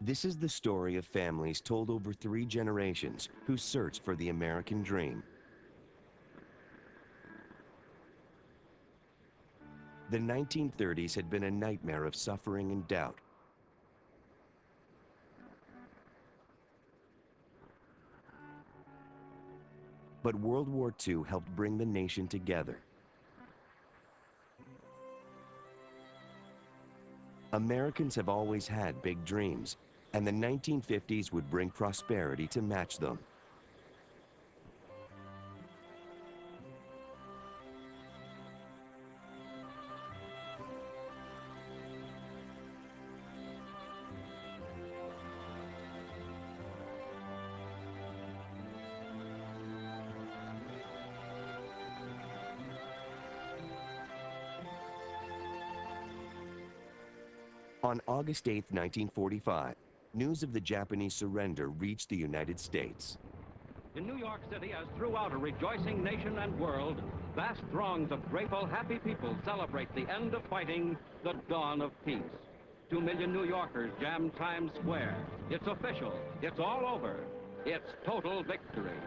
This is the story of families told over 3 generations who searched for the American dream. The 1930s had been a nightmare of suffering and doubt. But World War II helped bring the nation together. Americans have always had big dreams, and the 1950s would bring prosperity to match them. On August 8, 1945, news of the Japanese surrender reached the United States. In New York City, as throughout a rejoicing nation and world, vast throngs of grateful, happy people celebrate the end of fighting, the dawn of peace. 2 million New Yorkers jam Times Square. It's official. It's all over. It's total victory.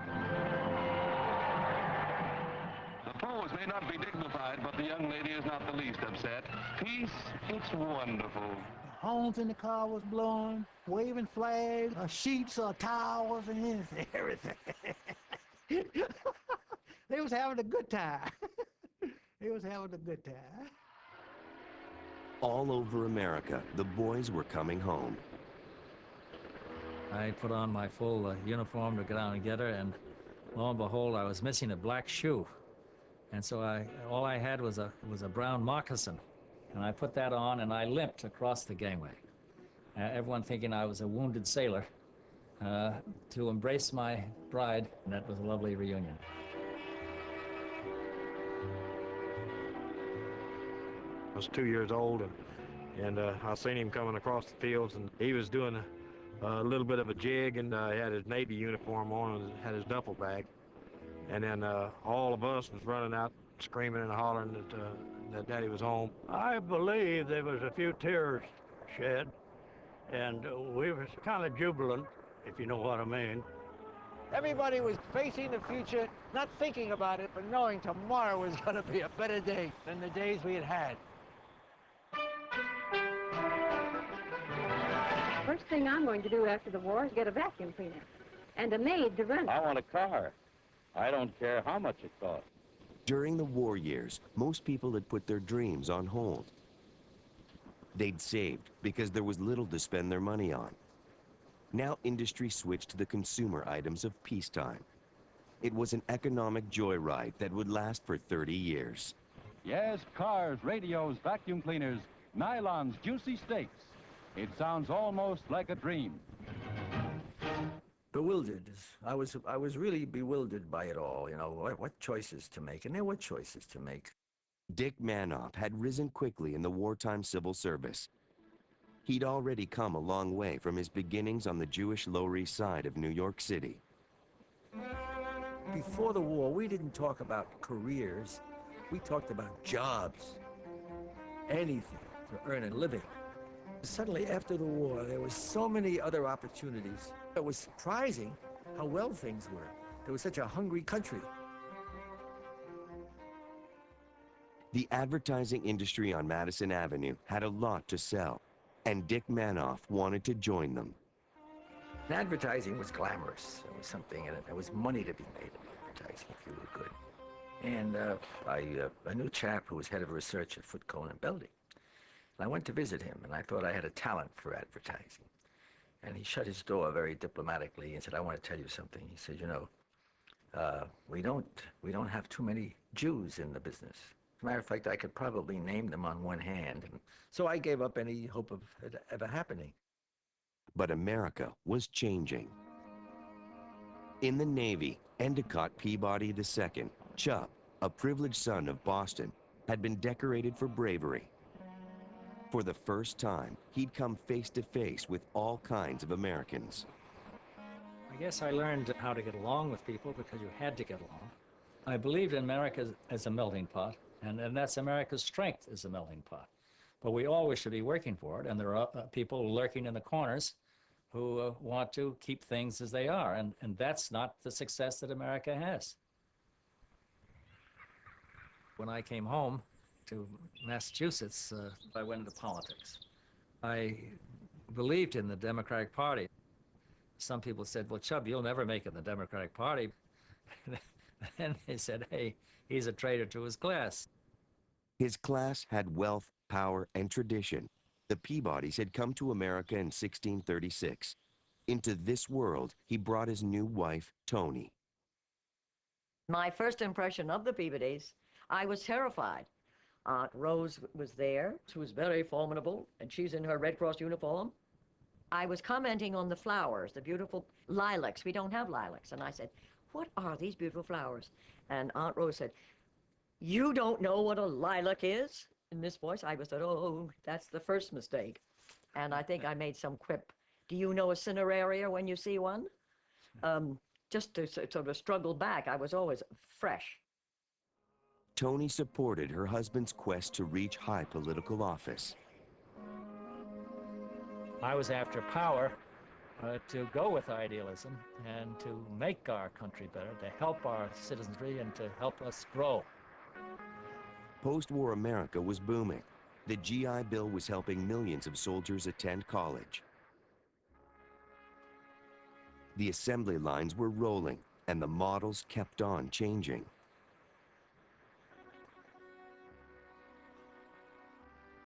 The pose may not be dignified, but the young lady is not the least upset. Peace, it's wonderful. Horns in the car was blowing, waving flags, sheets, towels, and everything. They was having a good time. They was having a good time. All over America, the boys were coming home. I put on my full uniform to go down and get her, and lo and behold, I was missing a black shoe. And so all I had was a brown moccasin. And I put that on, and I limped across the gangway. Everyone thinking I was a wounded sailor, to embrace my bride, and that was a lovely reunion. I was 2 years old, and I seen him coming across the fields, and he was doing a little bit of a jig, and he had his Navy uniform on and had his duffel bag. And then all of us was running out, screaming and hollering that Daddy was home. I believe there was a few tears shed, and we were kind of jubilant, if you know what I mean. Everybody was facing the future, not thinking about it, but knowing tomorrow was going to be a better day than the days we had had. First thing I'm going to do after the war is get a vacuum cleaner and a maid to run it. I want a car. I don't care how much it costs. During the war years, most people had put their dreams on hold. They'd saved because there was little to spend their money on. Now industry switched to the consumer items of peacetime. It was an economic joyride that would last for 30 years. Yes, cars, radios, vacuum cleaners, nylons, juicy steaks. It sounds almost like a dream. Bewildered. I was really bewildered by it all, you know, what choices to make, and there were choices to make. Dick Manoff had risen quickly in the wartime civil service. He'd already come a long way from his beginnings on the Jewish Lower East Side of New York City. Before the war, we didn't talk about careers. We talked about jobs. Anything to earn a living. Suddenly, after the war, there were so many other opportunities. It was surprising how well things were. There was such a hungry country. The advertising industry on Madison Avenue had a lot to sell, and Dick Manoff wanted to join them. Advertising was glamorous. There was something in it. There was money to be made in advertising if you were good. And I knew a chap who was head of research at Foot, Cone & Belding. I went to visit him, and I thought I had a talent for advertising. And he shut his door very diplomatically and said, "I want to tell you something." He said, "You know, we don't have too many Jews in the business. As a matter of fact, I could probably name them on one hand." And so I gave up any hope of it ever happening. But America was changing. In the Navy, Endicott Peabody II, Chubb, a privileged son of Boston, had been decorated for bravery. For the first time, he'd come face to face with all kinds of Americans. I guess I learned how to get along with people because you had to get along. I believed in America as a melting pot, and that's America's strength as a melting pot. But we always should be working for it, and there are people lurking in the corners who want to keep things as they are, and that's not the success that America has. When I came home to Massachusetts, I went into politics. I believed in the Democratic Party. Some people said, well, Chubb, you'll never make it in the Democratic Party. And they said, hey, he's a traitor to his class. His class had wealth, power, and tradition. The Peabodys had come to America in 1636. Into this world, he brought his new wife, Toni. My first impression of the Peabodys, I was terrified. Aunt Rose was there. She was very formidable, and she's in her Red Cross uniform. I was commenting on the flowers, the beautiful lilacs. We don't have lilacs. And I said, what are these beautiful flowers? And Aunt Rose said, you don't know what a lilac is? In this voice, I was said, oh, that's the first mistake. And I think I made some quip. Do you know a cineraria when you see one? Just to sort of struggle back. I was always fresh. Toni supported her husband's quest to reach high political office. I was after power to go with idealism and to make our country better, to help our citizenry and to help us grow. Post-war America was booming. The GI Bill was helping millions of soldiers attend college. The assembly lines were rolling, and the models kept on changing.